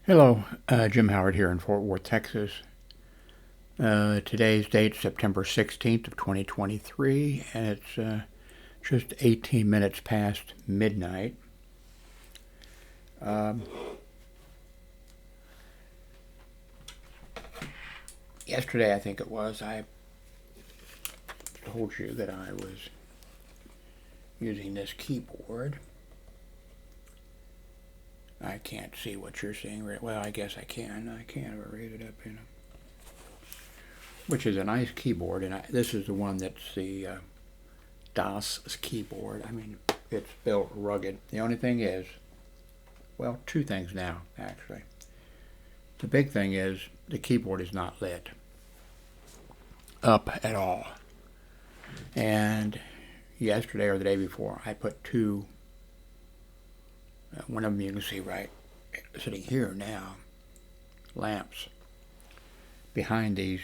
Hello, Jim Howard here in Fort Worth, Texas. Today's date, September 16th of 2023, and it's just 18 minutes past midnight. Yesterday, I think it was, I told you that I was using this keyboard. I can't see what you're seeing. Well, I guess I can. I can raise it up, which is a nice keyboard, and this is the one that's the DOS keyboard. I mean, it's built rugged. The only thing is, well, two things now, actually. The big thing is the keyboard is not lit up at all. And yesterday or the day before, I put two, one of them you can see right sitting here now, lamps behind these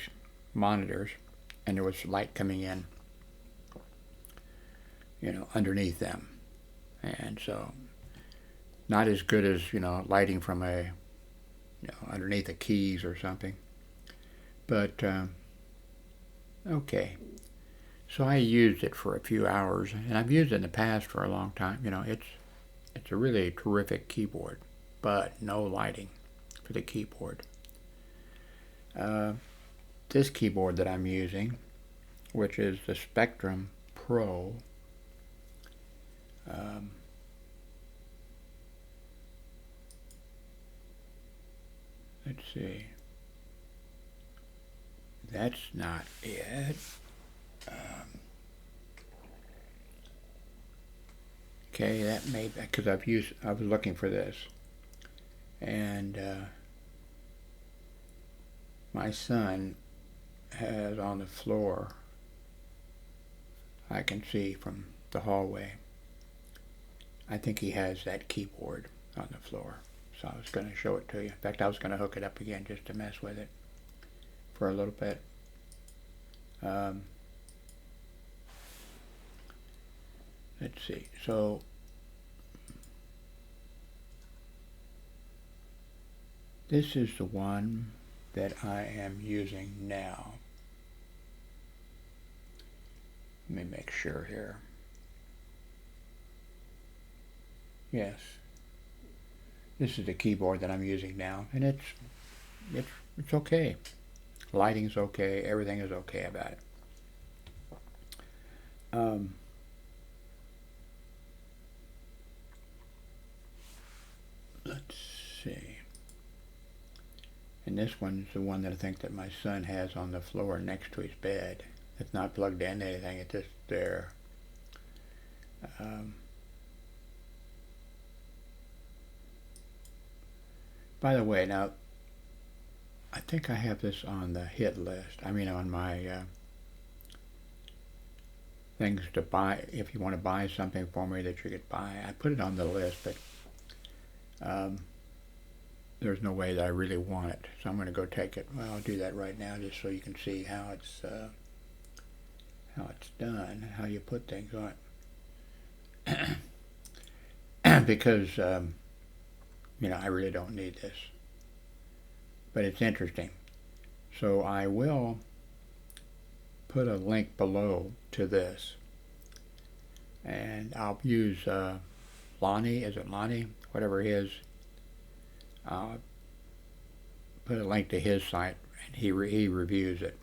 monitors, and there was light coming in, underneath them. And so, not as good as, lighting from underneath the keys or something. But, okay. So I used it for a few hours, and I've used it in the past for a long time. It's a really terrific keyboard, but no lighting for the keyboard. This keyboard that I'm using, which is the Spectrum Pro, let's see, that's not it. Okay, that may, because I was looking for this, and my son has on the floor, I can see from the hallway, I think he has that keyboard on the floor. So I was going to show it to you. In fact, I was going to hook it up again just to mess with it for a little bit. Let's see. So this is the one that I am using now. Let me make sure here. Yes. This is the keyboard that I'm using now, and it's okay. Lighting's okay. Everything is okay about it. Let's see. And this one's the one that I think that my son has on the floor next to his bed. It's not plugged into anything. It's just there. By the way, now, I think I have this on the hit list. I mean, on my things to buy. If you want to buy something for me that you could buy, I put it on the list, but there's no way that I really want it. So I'm going to go take it. Well, I'll do that right now just so you can see how it's done, how you put things on it. Because, I really don't need this. But it's interesting. So I will put a link below to this. And I'll use Lonnie, is it Lonnie? Whatever it is. I'll put a link to his site, and he reviews it.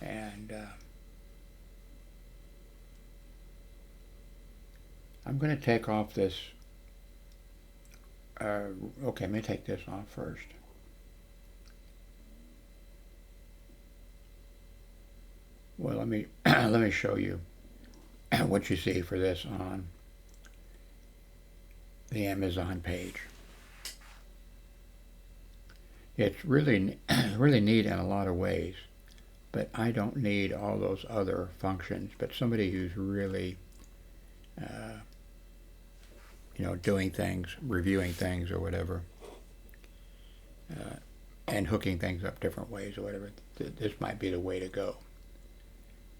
And I'm going to take off this. Okay, let me take this off first. Well, let me show you what you see for this on the Amazon page. It's really neat in a lot of ways, but I don't need all those other functions. But somebody who's really, doing things, reviewing things or whatever, and hooking things up different ways or whatever, this might be the way to go.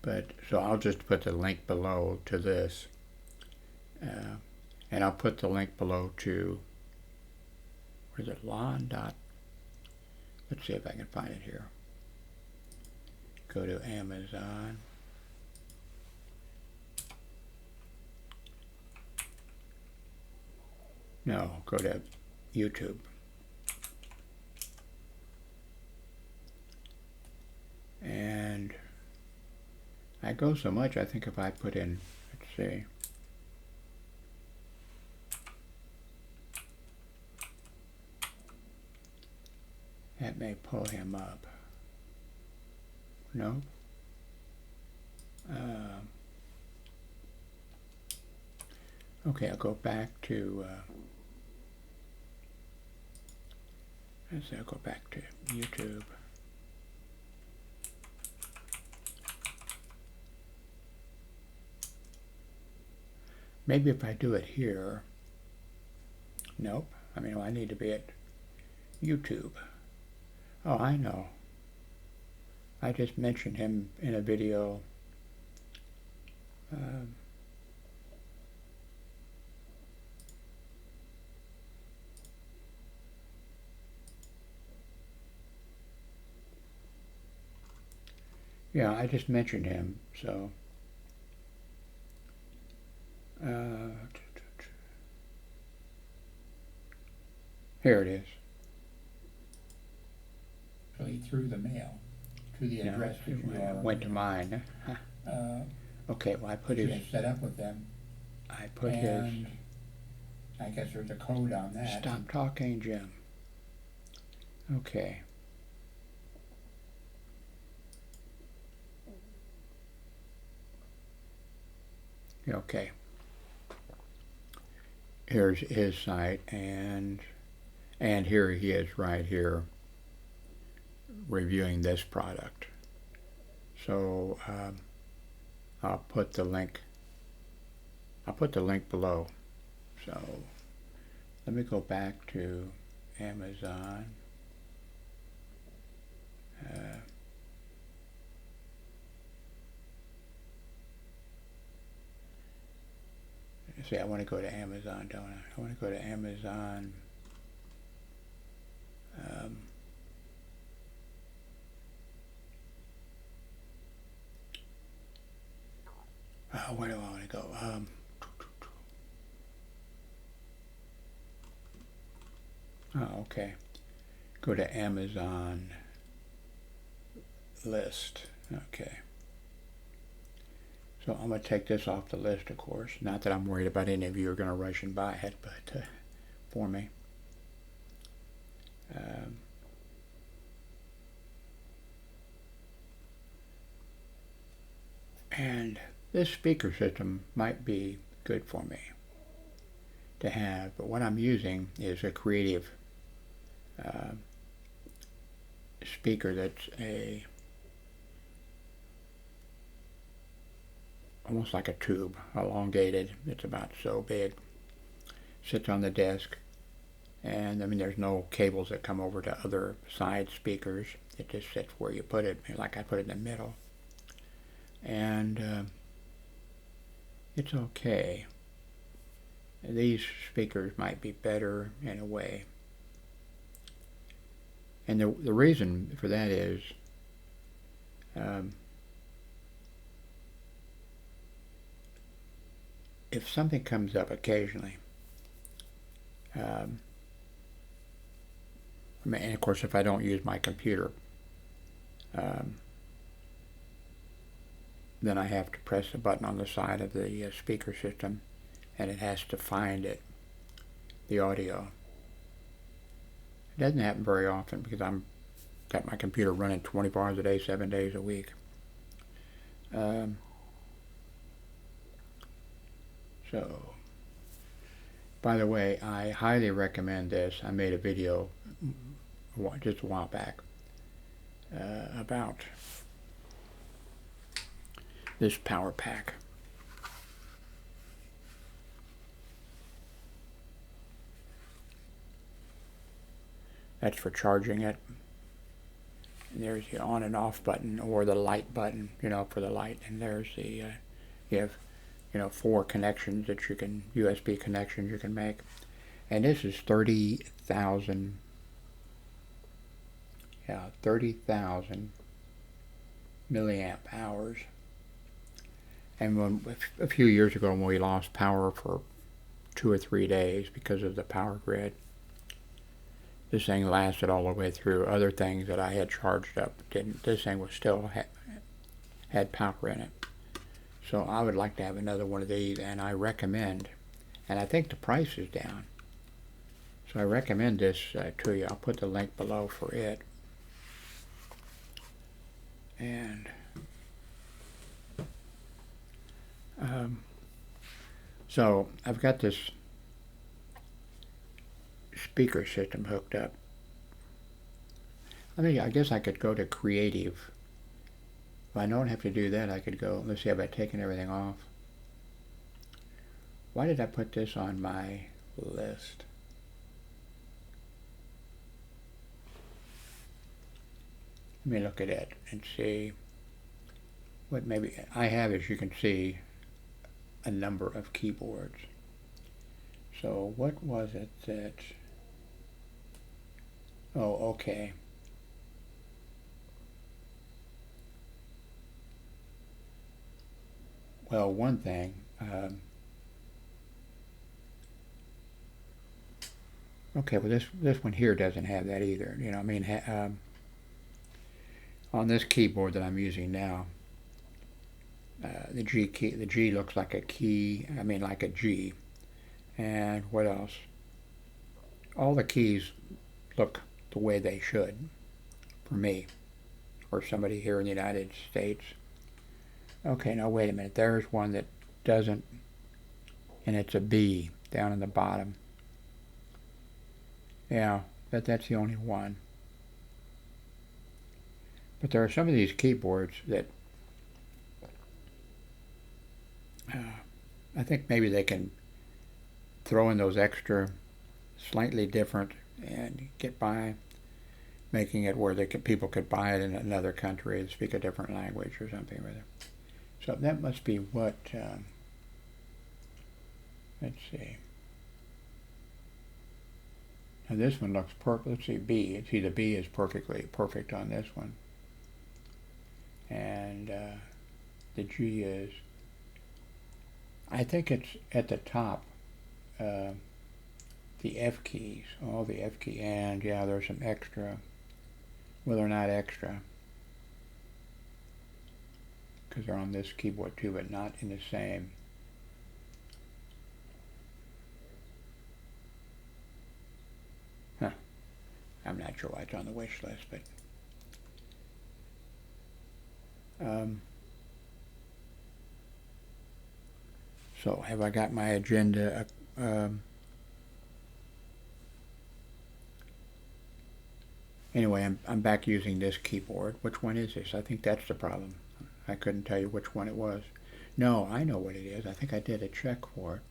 But so I'll just put the link below to this, and I'll put the link below to is it lon dot, let's see if I can find it here. Go to Amazon. No, go to YouTube. And I go so much, I think if I put in, let's see, that may pull him up. No? Okay, I'll go back to, let's see, I'll go back to YouTube. Maybe if I do it here, nope. I mean, I need to be at YouTube. Oh, I know. I just mentioned him in a video. Yeah, I just mentioned him, so. Here it is. So he threw the mail to the address that you already went to mine. Okay, well I put his. Set up with them. I put his. I guess there's a code on that. Stop talking, Jim. Okay. Okay. Here's his site, and here he is right here reviewing this product. So I'll put the link below. So let me go back to Amazon. See, I want to go to Amazon, don't I? I want to go to Amazon. Where do I want to go? Okay. Go to Amazon list. Okay. So I'm going to take this off the list, of course. Not that I'm worried about any of you are going to rush and buy it, but for me. And this speaker system might be good for me to have, but what I'm using is a creative speaker that's almost like a tube, elongated. It's about so big. Sits on the desk, and I mean there's no cables that come over to other side speakers. It just sits where you put it, like I put it in the middle. And it's okay. These speakers might be better in a way. And the reason for that is if something comes up occasionally, I mean, and of course if I don't use my computer, then I have to press a button on the side of the speaker system, and it has to find it, the audio. It doesn't happen very often because I'm got my computer running 24 hours a day, 7 days a week. So, by the way, I highly recommend this. I made a video just a while back about this power pack. That's for charging it. And there's the on and off button, or the light button, for the light. And there's the, you have, 4 connections that you can, USB connections you can make. And this is 30,000. Yeah, 30,000 milliamp hours. And a few years ago, when we lost power for 2 or 3 days because of the power grid, this thing lasted all the way through. Other things that I had charged up didn't. This thing was still had power in it. So I would like to have another one of these, and I recommend, and I think the price is down. So I recommend this to you. I'll put the link below for it. And so I've got this speaker system hooked up. I guess I could go to creative. If I don't have to do that, I could go, let's see, have I taken everything off? Why did I put this on my list? Let me look at it and see what maybe I have. As you can see, a number of keyboards. So what was it that, oh, okay. Well, one thing, okay, well this one here doesn't have that either. You know, I mean, on this keyboard that I'm using now, the G key, the G looks like a key. I mean, like a G. And what else? All the keys look the way they should, for me, or somebody here in the United States. Okay, now wait a minute. There's one that doesn't, and it's a B down in the bottom. Yeah, that's the only one. But there are some of these keyboards that I think maybe they can throw in those extra, slightly different, and get by making it where people could buy it in another country and speak a different language or something with it. So that must be what, let's see. Now this one looks perfect. Let's see, B. See, the B is perfect on this one. And the G is, I think it's at the top, the F keys, all the F key, and yeah, there's some extra. Well, they're not extra, because they're on this keyboard too, but not in the same. Huh. I'm not sure why it's on the wish list, but so have I got my agenda? Anyway, I'm back using this keyboard. Which one is this? I think that's the problem. I couldn't tell you which one it was. No, I know what it is. I think I did a check for it.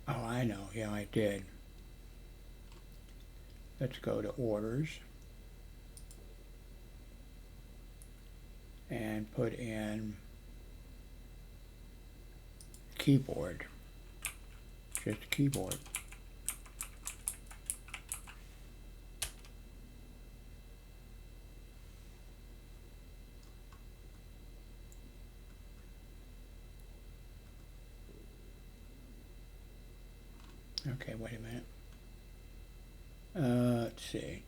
Oh, I know. Yeah, I did. Let's go to orders and put in keyboard. Just keyboard. Okay, wait a minute. Let's see.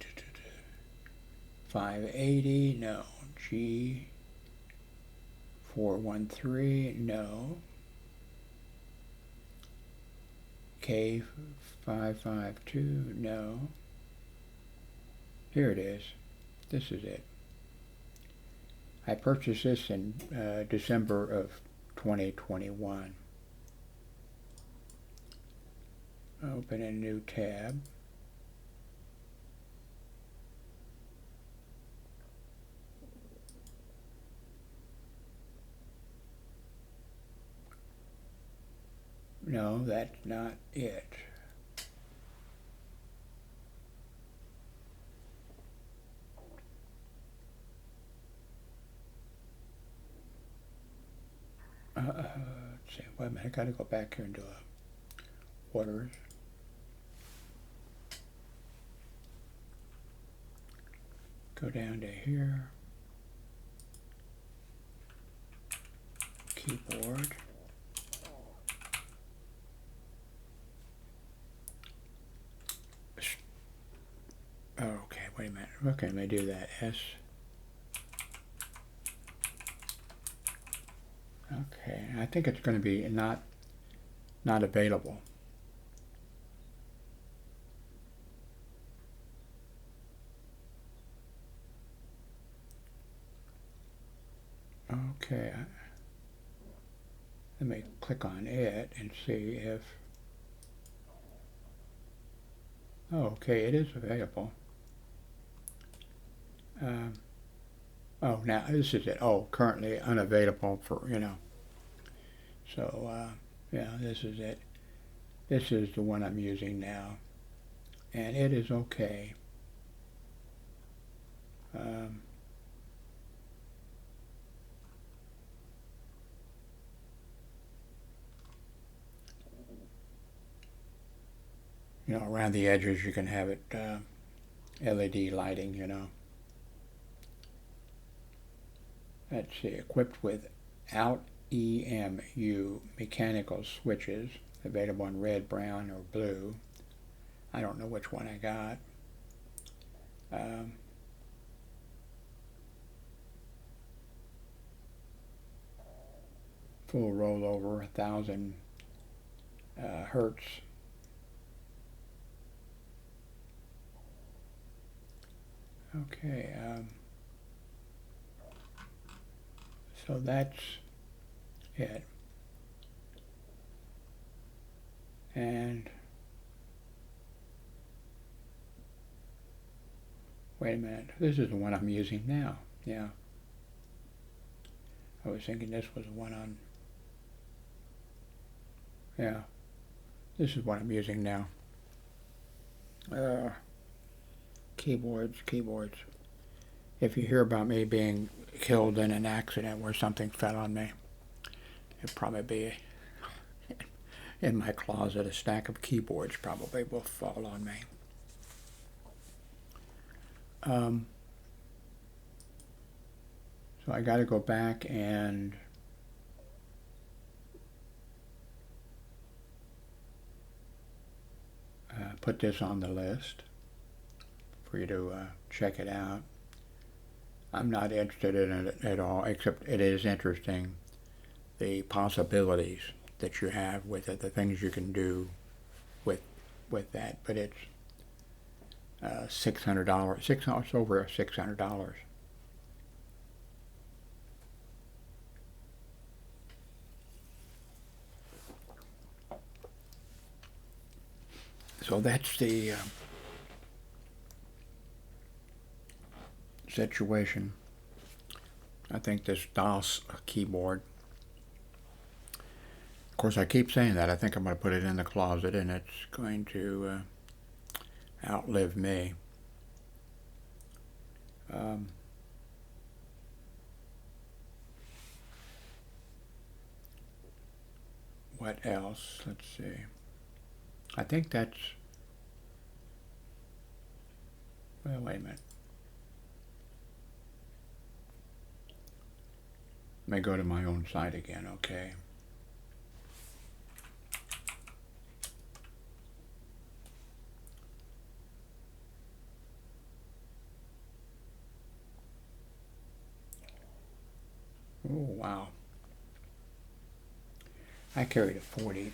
580, no. G 413, no. K 552, no. Here it is. This is it. I purchased this in December of 2021. Open a new tab. No, that's not it. wait a minute, I gotta go back here and do a orders. Go down to here. Keyboard. Okay, wait a minute. Okay, let me do that. S. Okay, I think it's going to be not available. Okay, let me click on it and see if. Oh, okay, it is available. Oh, now this is it. Oh, currently unavailable for, So, yeah, this is it. This is the one I'm using now. And it is okay. Around the edges you can have it LED lighting, Let's see, equipped with out EMU mechanical switches, available in red, brown, or blue. I don't know which one I got. Full rollover, 1,000 hertz. Okay, so that's it. And wait a minute, this is the one I'm using now. Yeah. I was thinking this was the one on. Yeah. This is what I'm using now. Keyboards. If you hear about me being killed in an accident where something fell on me, it'd probably be in my closet. A stack of keyboards probably will fall on me. So I got to go back and put this on the list for you to check it out. I'm not interested in it at all, except it is interesting, the possibilities that you have with it, the things you can do with that. But it's $600. It's over $600. So that's the situation. I think this DOS keyboard. Of course, I keep saying that. I think I'm going to put it in the closet, and it's going to outlive me. What else? Let's see. I think that's. Well, wait a minute. Let me go to my own site again, okay. Oh, wow. I carried a 40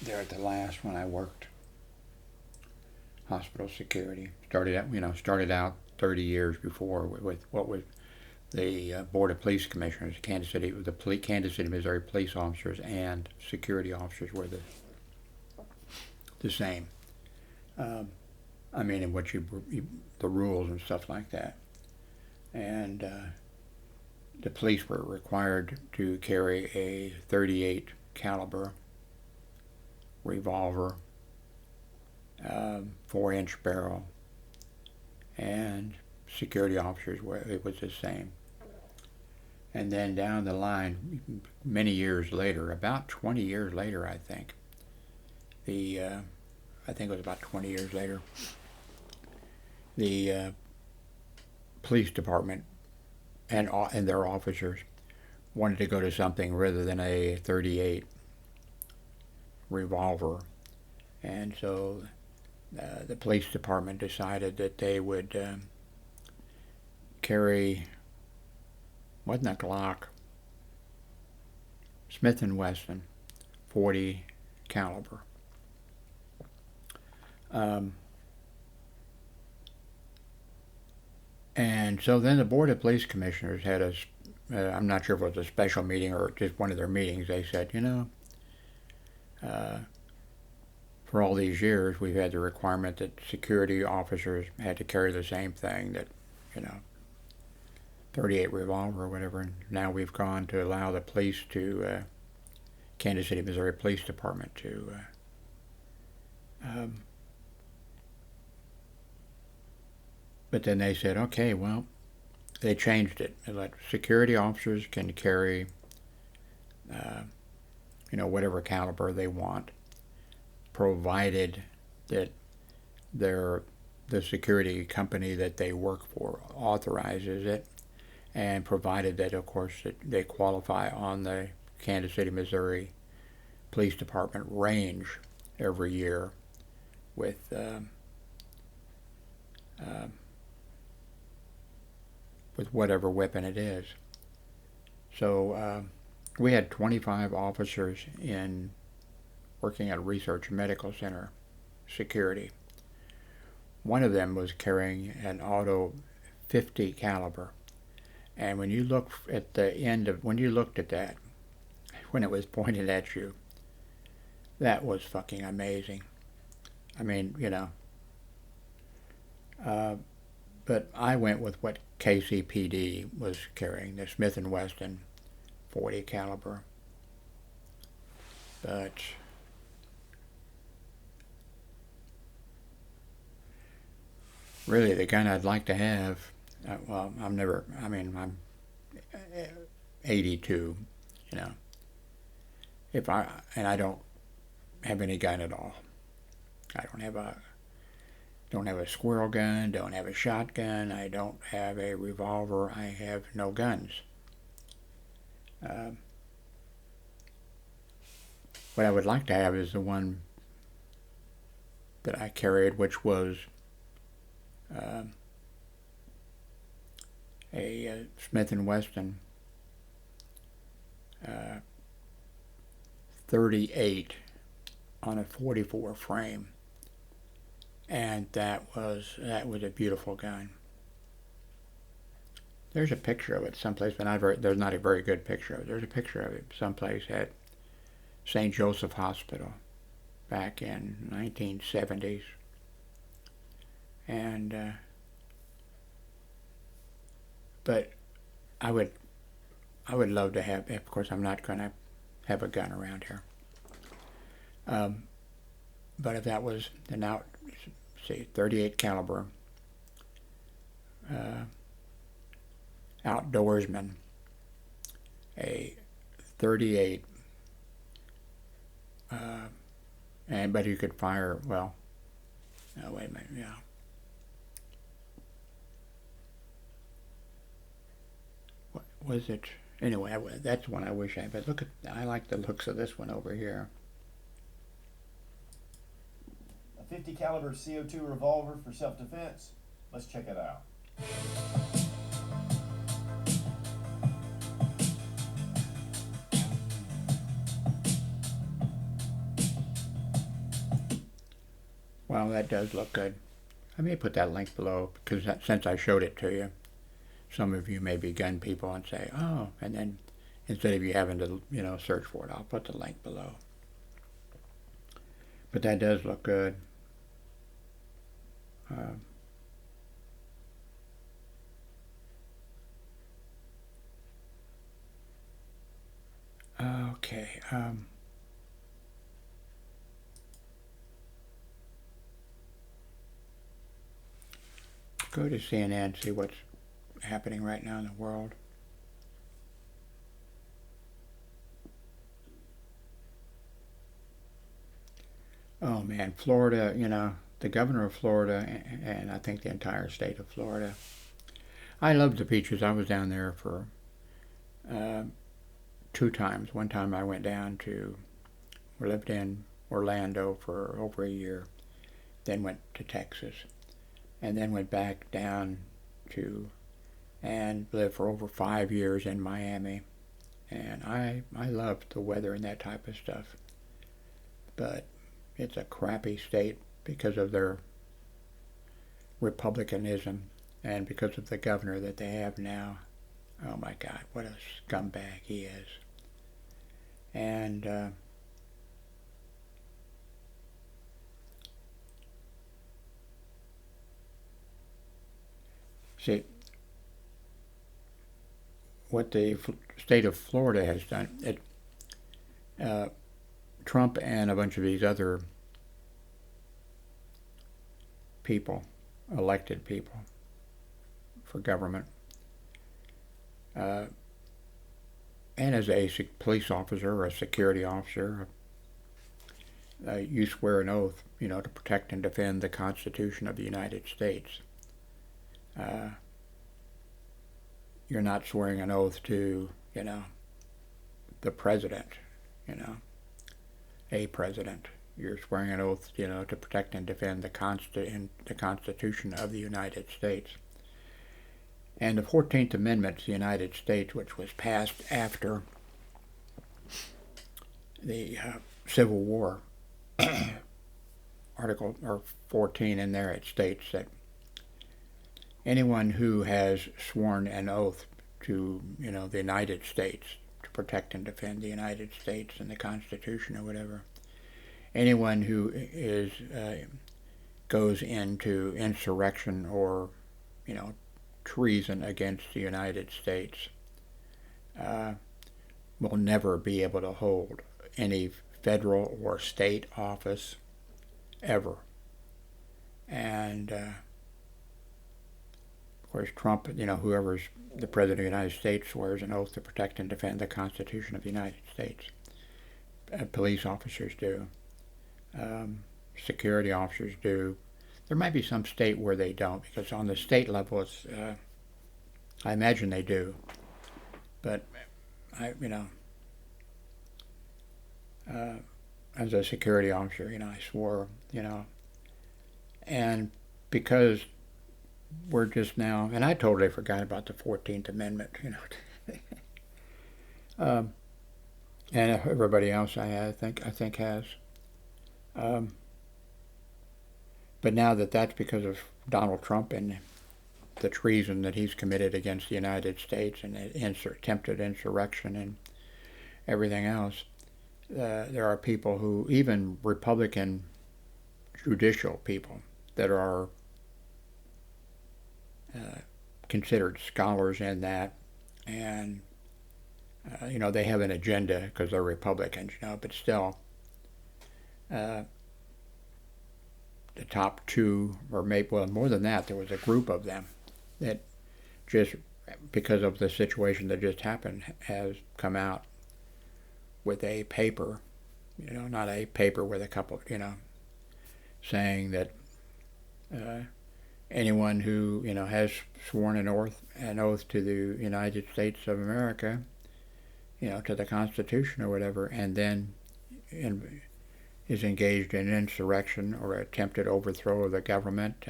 there at the last when I worked hospital security. Started out 30 years before with what was the Board of Police Commissioners, Kansas City, Kansas City, Missouri police officers and security officers were the same. In what the rules and stuff like that. And the police were required to carry a .38 caliber revolver, 4-inch barrel, and security officers it was the same. And then down the line, many years later, about 20 years later, I think, I think it was about 20 years later, the police department and their officers wanted to go to something rather than a .38 revolver, and so the police department decided that they would carry, wasn't a Glock, Smith & Wesson 40 caliber. And so then the Board of Police Commissioners had a, I'm not sure if it was a special meeting or just one of their meetings, they said, you know, for all these years we've had the requirement that security officers had to carry the same thing, that, you know, .38 revolver or whatever, and now we've gone to allow the police to, Kansas City, Missouri Police Department to but then they said, okay, well, they changed it. They let security officers can carry, you know, whatever caliber they want, provided that the security company that they work for authorizes it, and provided that, of course, that they qualify on the Kansas City, Missouri Police Department range every year with whatever weapon it is. So we had 25 officers working at a research medical center security. One of them was carrying an auto .50 caliber, and when you look at the end of, when you looked at that, when it was pointed at you, that was fucking amazing. I mean, you know, but I went with what KCPD was carrying, the Smith & Wesson 40 caliber. But really, the gun I'd like to have, well, I'm 82, you know. And I don't have any gun at all. I don't have a squirrel gun, don't have a shotgun, I don't have a revolver, I have no guns. What I would like to have is the one that I carried, which was a Smith & Wesson 38 on a 44 frame. And that was a beautiful gun. There's a picture of it someplace, but there's not a very good picture of it. There's a picture of it someplace at St. Joseph Hospital back in 1970s. And but I would love to have. Of course, I'm not going to have a gun around here. But if that was now, see, .38 caliber outdoorsman, a 38, but you could fire, well, no, wait a minute, yeah. What was it? Anyway, that's one I wish I had, but I like the looks of this one over here. A 50 caliber CO2 revolver for self-defense. Let's check it out. Well, that does look good. I may put that link below, because since I showed it to you, some of you may be gun people and say, oh, and then instead of you having to, you know, search for it, I'll put the link below. But that does look good. Okay. Go to CNN, see what's happening right now in the world. Oh man, Florida, the governor of Florida, and I think the entire state of Florida. I love the beaches. I was down there for uh, 2 times. One time I went down to, we lived in Orlando for over a year, then went to Texas, and then went back down to, and lived for over 5 years in Miami. And I love the weather and that type of stuff. But it's a crappy state because of their republicanism and because of the governor that they have now. Oh my God, what a scumbag he is. And see, what the state of Florida has done, Trump and a bunch of these other people, elected people for government, and as a police officer or a security officer, you swear an oath, to protect and defend the Constitution of the United States. You're not swearing an oath to, the president, a president. You're swearing an oath, to protect and defend the Constitution of the United States. And the 14th Amendment to the United States, which was passed after the Civil War, Article 14 in there, it states that anyone who has sworn an oath to, the United States, to protect and defend the United States and the Constitution or whatever, anyone who goes into insurrection or, treason against the United States will never be able to hold any federal or state office ever. And of course Trump, whoever's the President of the United States swears an oath to protect and defend the Constitution of the United States. Police officers do. Security officers do. There might be some state where they don't, because on the state level, it's, I imagine they do. But as a security officer, I swore, and because we're just now, and I totally forgot about the 14th Amendment, and everybody else I think has. But now that's because of Donald Trump and the treason that he's committed against the United States and attempted insurrection and everything else, there are people who, even Republican judicial people, that are considered scholars in that, and they have an agenda because they're Republicans, but still, the top two, or maybe, well, more than that, there was a group of them that just because of the situation that just happened has come out with a paper, not a paper with a couple, saying that anyone who, has sworn an oath to the United States of America, to the Constitution or whatever, and then is engaged in insurrection or attempted overthrow of the government,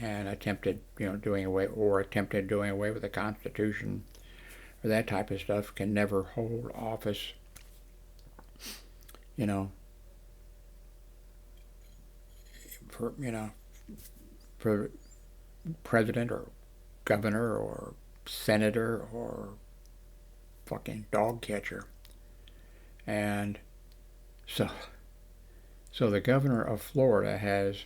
and attempted doing away with the Constitution, or that type of stuff, can never hold office, for president or governor or senator or fucking dog catcher. And so the governor of Florida has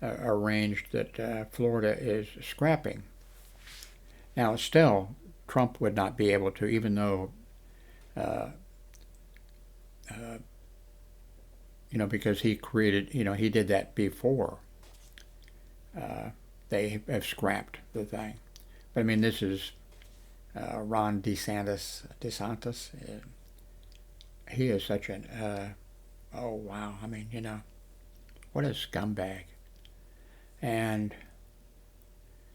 arranged that Florida is scrapping. Now, still, Trump would not be able to, even though, because he created, he did that before. They have scrapped the thing. But I mean, this is Ron Desantis. He is such an, oh wow, I mean, What a scumbag. And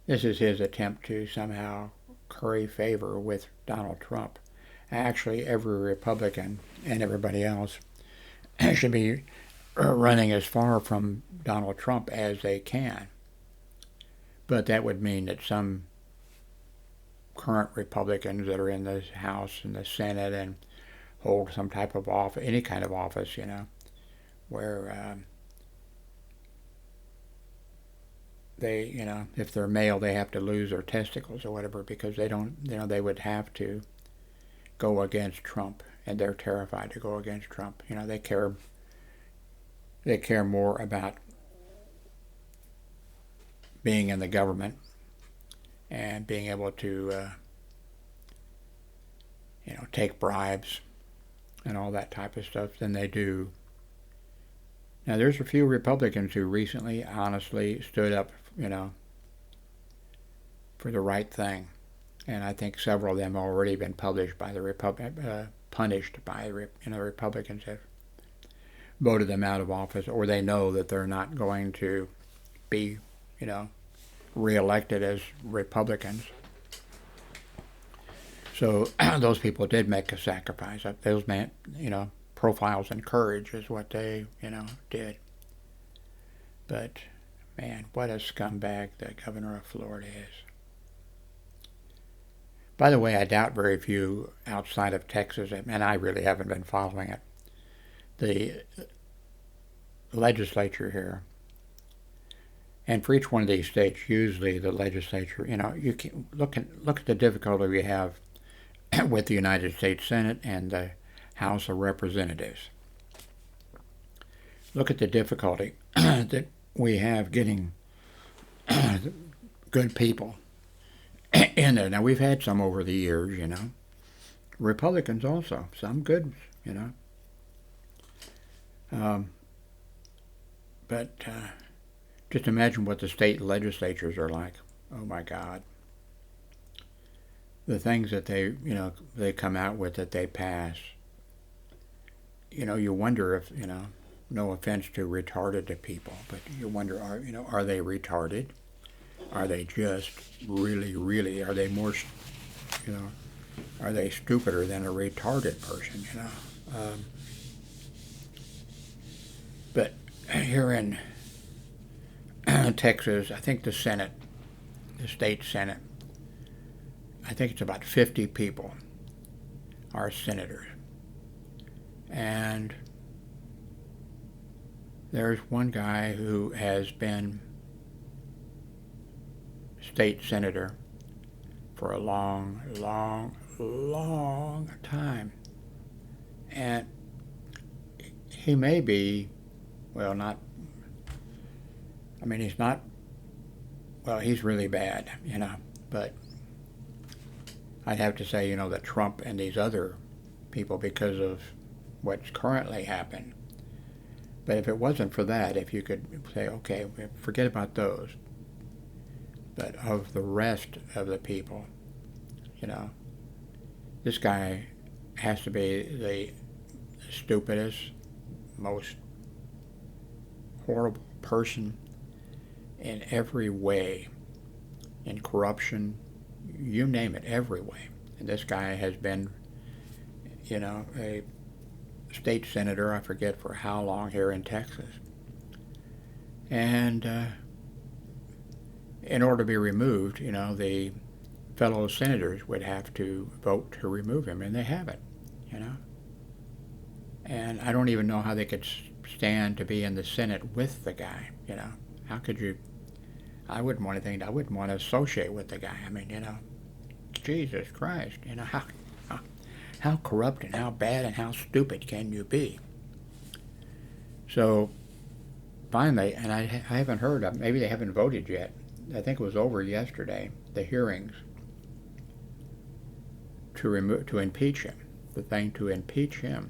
this is his attempt to somehow curry favor with Donald Trump. Actually, every Republican and everybody else should be running as far from Donald Trump as they can. But that would mean that some current Republicans that are in the House and the Senate and hold some type of office, any kind of office, where they, if they're male, they have to lose their testicles or whatever because they don't, they would have to go against Trump, and they're terrified to go against Trump. They care more about being in the government and being able to, take bribes and all that type of stuff than they do. Now, there's a few Republicans who recently, honestly, stood up, for the right thing, and I think several of them have already been punished by the Republicans have voted them out of office, or they know that they're not going to be, reelected as Republicans. So those people did make a sacrifice. Those profiles in courage is what they, did. But, man, what a scumbag the governor of Florida is. By the way, I doubt very few outside of Texas, and I really haven't been following it, the legislature here, and for each one of these states, usually the legislature, you can look at the difficulty we have with the United States Senate and the House of Representatives. Look at the difficulty that we have getting good people in there. Now, we've had some over the years, Republicans also, some good, but just imagine what the state legislatures are like. Oh, my God. The things that they come out with, that they pass. You wonder if, no offense to retarded people, but you wonder, are they retarded? Are they just really, are they more, are they stupider than a retarded person, But here in Texas, I think the Senate, the state Senate, I think it's about 50 people are senators. And there's one guy who has been state senator for a long time. And he may be, he's really bad, but I'd have to say, that Trump and these other people, because of what's currently happened. But if it wasn't for that, if you could say, okay, forget about those, but of the rest of the people, this guy has to be the stupidest, most horrible person in every way, in corruption, you name it, every way. And this guy has been, a state senator, I forget for how long, here in Texas. And in order to be removed, the fellow senators would have to vote to remove him, and they haven't, And I don't even know how they could stand to be in the Senate with the guy, How could you? I wouldn't want to associate with the guy. Jesus Christ, how corrupt and how bad and how stupid can you be? So finally, and I haven't heard of, maybe they haven't voted yet. I think it was over yesterday, the hearings to impeach him, the thing to impeach him.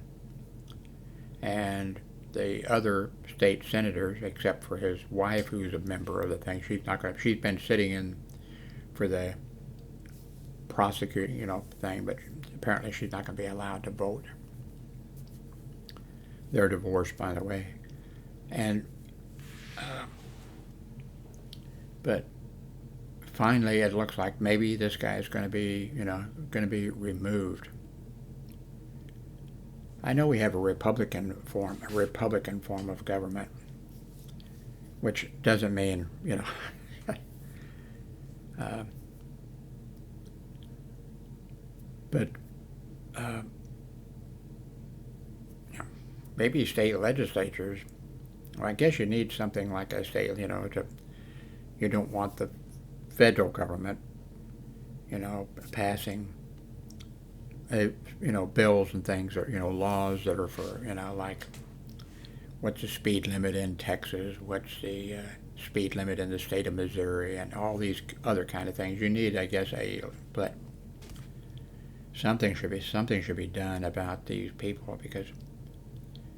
And the other state senators, except for his wife, who's a member of the thing, she's been sitting in for the prosecuting, thing, but apparently she's not going to be allowed to vote. They're divorced, by the way. And But finally, it looks like maybe this guy is going to be, going to be removed. I know we have a Republican form of government, which doesn't mean, but maybe state legislatures. Well, I guess you need something like a state, you don't want the federal government, passing, bills and things, or, laws that are for, like, what's the speed limit in Texas, what's the speed limit in the state of Missouri, and all these other kind of things. You need, I guess, but something should be done about these people, because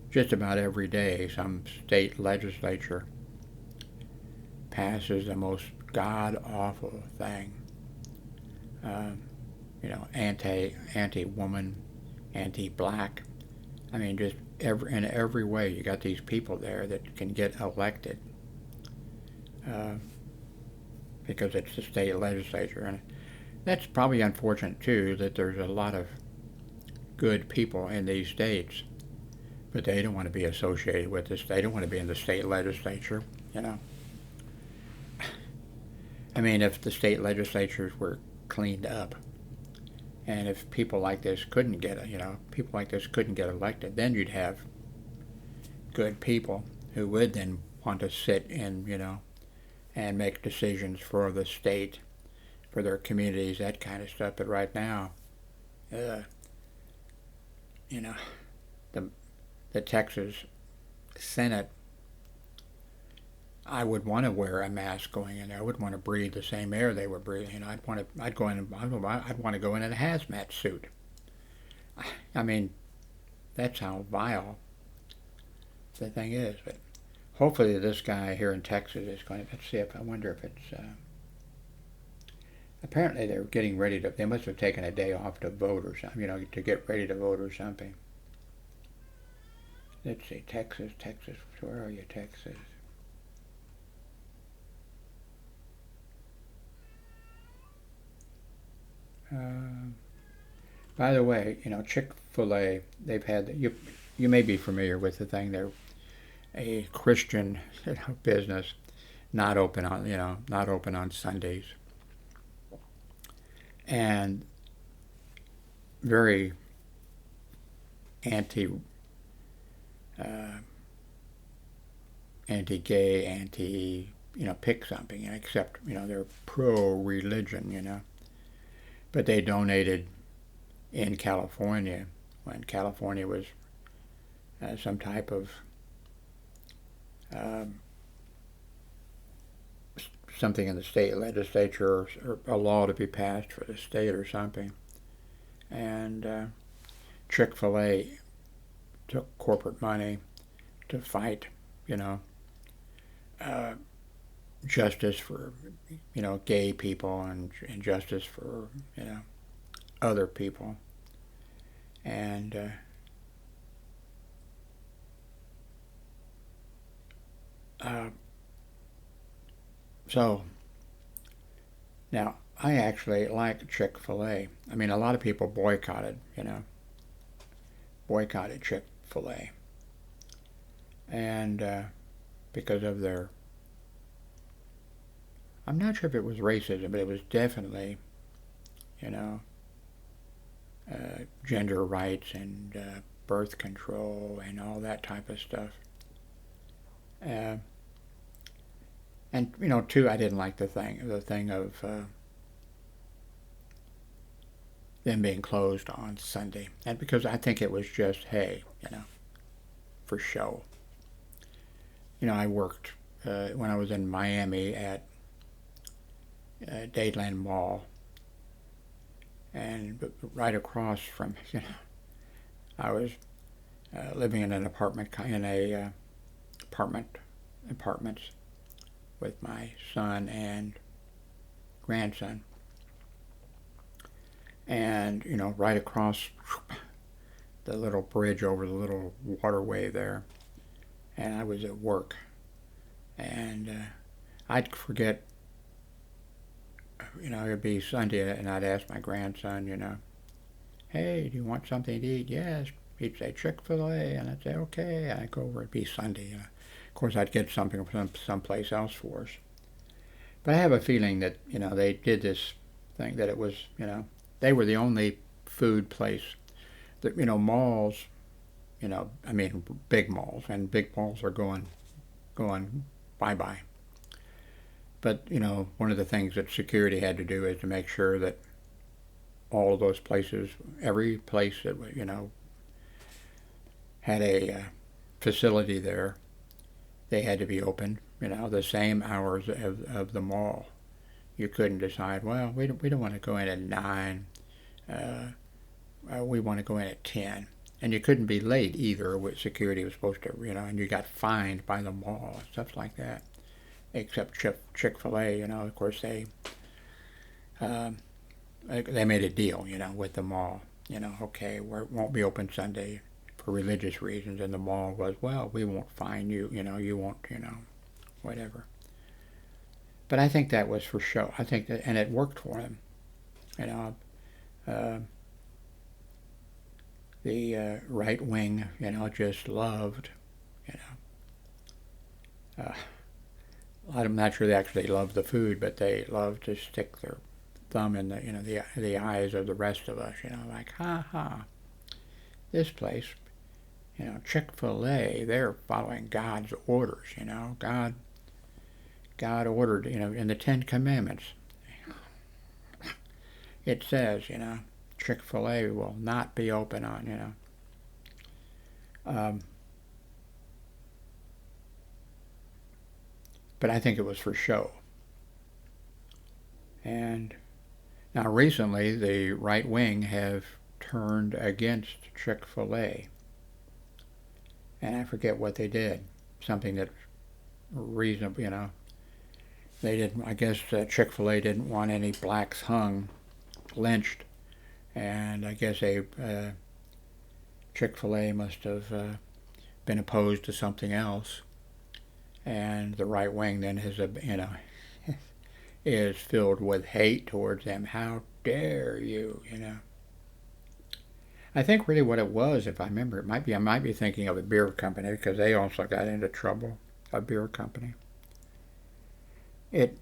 just about every day some state legislature passes the most god-awful thing. Anti-woman, anti-black. I mean, just in every way, you got these people there that can get elected because it's the state legislature, and that's probably unfortunate too. That there's a lot of good people in these states, but they don't want to be associated with this. They don't want to be in the state legislature. I mean, if the state legislatures were cleaned up, and if people like this couldn't get elected, then you'd have good people who would then want to sit in, and make decisions for the state, for their communities, that kind of stuff. But right now, the Texas Senate, I would want to wear a mask going in there. I would want to breathe the same air they were breathing. I'd want to go in a hazmat suit. I mean, that's how vile the thing is. But hopefully, this guy here in Texas is going to. Let's see if I wonder if it's. Apparently, they're getting ready to. They must have taken a day off to vote or something. To get ready to vote or something. Let's see, Texas. Where are you, Texas? By the way, Chick-fil-A, they've had, you may be familiar with the thing. They're a Christian business, not open on Sundays, and very anti-gay, pick something, except, they're pro-religion, But they donated in California, when California was some type of something in the state legislature, or a law to be passed for the state or something. And Chick-fil-A took corporate money to fight, justice for, gay people, and justice for, other people. And so now I actually like Chick-fil-A. I mean, a lot of people boycotted Chick-fil-A, and because of their, I'm not sure if it was racism, but it was definitely, gender rights and birth control and all that type of stuff. And too, I didn't like the thing of them being closed on Sunday, and because I think it was just, hey, for show. I worked when I was in Miami at Dadeland Mall, and right across from, I was living in an apartments with my son and grandson, and right across the little bridge over the little waterway there, and I was at work, and I'd forget it'd be Sunday, and I'd ask my grandson, hey, do you want something to eat? Yes. He'd say Chick-fil-A, and I'd say, okay. And I'd go over, it'd be Sunday. Of course, I'd get something from someplace else for us. But I have a feeling that, they did this thing, that it was, they were the only food place that, malls, big malls, and big malls are going bye-bye. But, one of the things that security had to do is to make sure that all of those places, every place that, had a facility there, they had to be open, the same hours of the mall. You couldn't decide, well, we don't want to go in at 9, we want to go in at 10. And you couldn't be late either, which security was supposed to, and you got fined by the mall, stuff like that. Except Chick-fil-A, of course, they made a deal, with the mall. Okay, we won't be open Sunday for religious reasons, and the mall was, well, we won't fine you, you won't, whatever. But I think that was for show. I think that, and it worked for them. The right wing, just loved, I'm not sure they actually loved the food, but they loved to stick their thumb in the eyes of the rest of us, like, ha, this place, Chick-fil-A, they're following God's orders, God ordered, in the Ten Commandments, it says, Chick-fil-A will not be open on, but I think it was for show. And now recently the right wing have turned against Chick-fil-A. And I forget what they did. Something that's reasonable, they didn't, I guess Chick-fil-A didn't want any blacks hung, lynched. And I guess Chick-fil-A must have been opposed to something else. And the right wing then has is filled with hate towards them. How dare you, I think really what it was, if I remember, I might be thinking of a beer company, because they also got into trouble, a beer company. It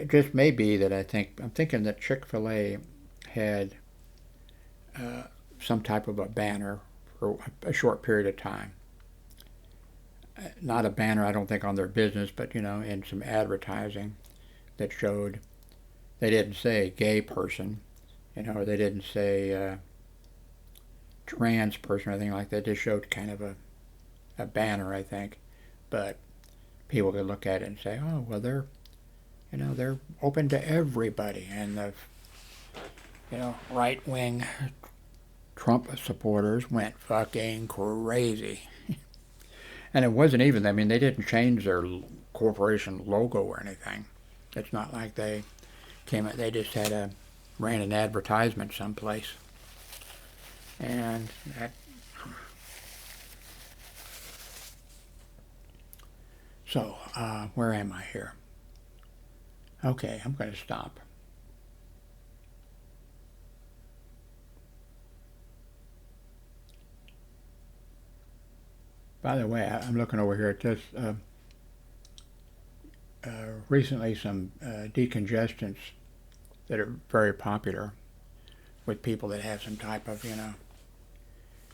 just may be that I'm thinking that Chick-fil-A had some type of a banner for a short period of time. Not a banner, I don't think, on their business, but, in some advertising that showed, they didn't say gay person, or they didn't say trans person or anything like that. They just showed kind of a banner, I think. But people could look at it and say, oh, well, they're open to everybody. And the, right-wing Trump supporters went fucking crazy. And it wasn't even, they didn't change their corporation logo or anything. It's not like they just ran an advertisement someplace. And that, so, where am I here? Okay, I'm going to stop. By the way, I'm looking over here at this. Recently, some decongestants that are very popular with people that have some type of,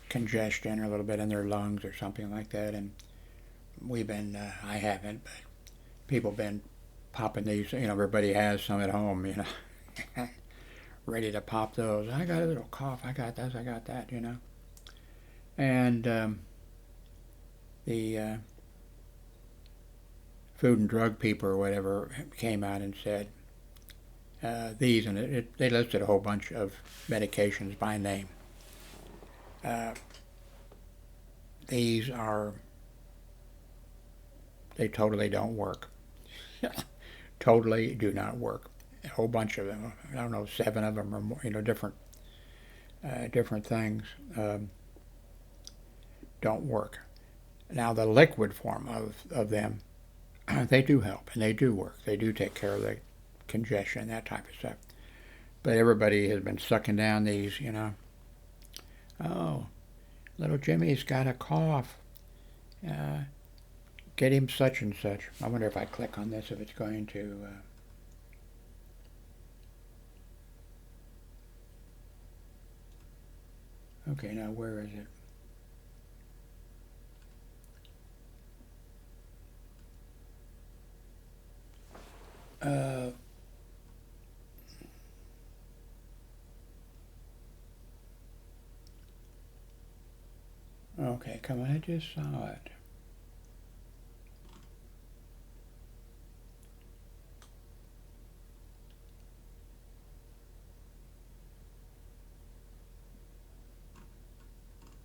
congestion or a little bit in their lungs or something like that. And we've been, I haven't, but people been popping these. Everybody has some at home. Ready to pop those. I got a little cough. I got this. I got that. And the Food and Drug people or whatever came out and said these, and they listed a whole bunch of medications by name. These they totally don't work. Totally do not work. A whole bunch of them. I don't know, 7 of them or more. Different things don't work. Now the liquid form of them, they do help and they do work. They do take care of the congestion, that type of stuff. But everybody has been sucking down these, you know, oh, little Jimmy's got a cough. Get him such and such. I wonder if I click on this, if it's going to... Okay, now where is it? Okay, come on, I just saw it.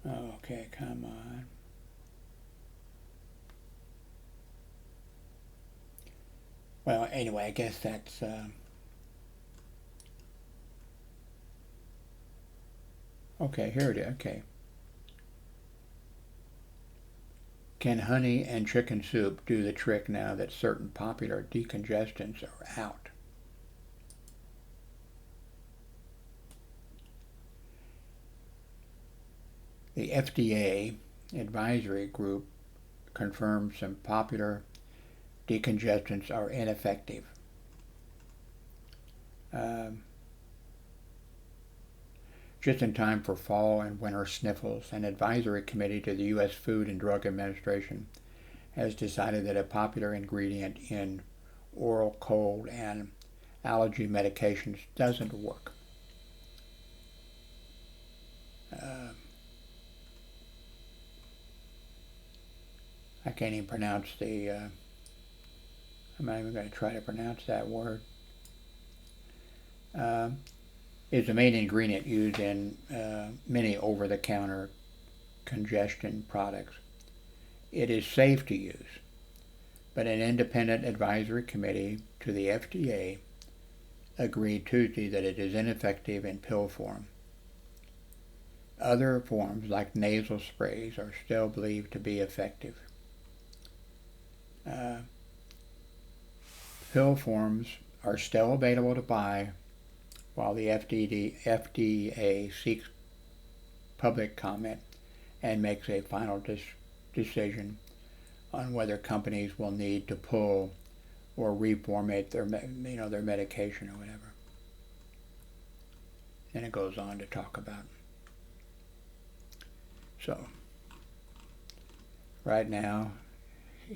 Okay, come on. Well, anyway, I guess that's... Okay, here it is. Okay. Can honey and chicken soup do the trick now that certain popular decongestants are out? The FDA advisory group confirmed some popular decongestants are ineffective. Just in time for fall and winter sniffles, an advisory committee to the U.S. Food and Drug Administration has decided that a popular ingredient in oral cold and allergy medications doesn't work. I can't even pronounce the, I'm not even going to try to pronounce that word. Is the main ingredient used in many over-the-counter congestion products. It is safe to use, but an independent advisory committee to the FDA agreed Tuesday that it is ineffective in pill form. Other forms, like nasal sprays, are still believed to be effective. Pill forms are still available to buy while the FDA seeks public comment and makes a final decision on whether companies will need to pull or reformulate their medication or whatever. And it goes on to talk about. So, right now,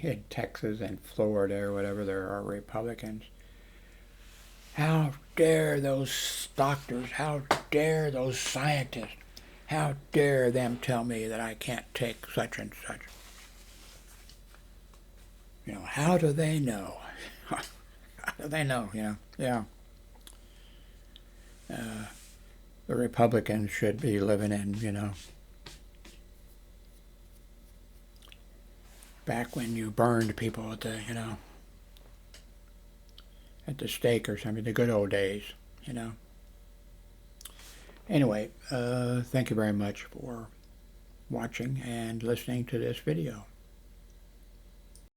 in Texas and Florida or whatever, there are Republicans. How dare those doctors, how dare those scientists, how dare them tell me that I can't take such and such. You know, how do they know? How do they know, you know? Yeah. The Republicans should be living in, you know, back when you burned people at the, you know, at the stake or something, the good old days, you know. Anyway, thank you very much for watching and listening to this video.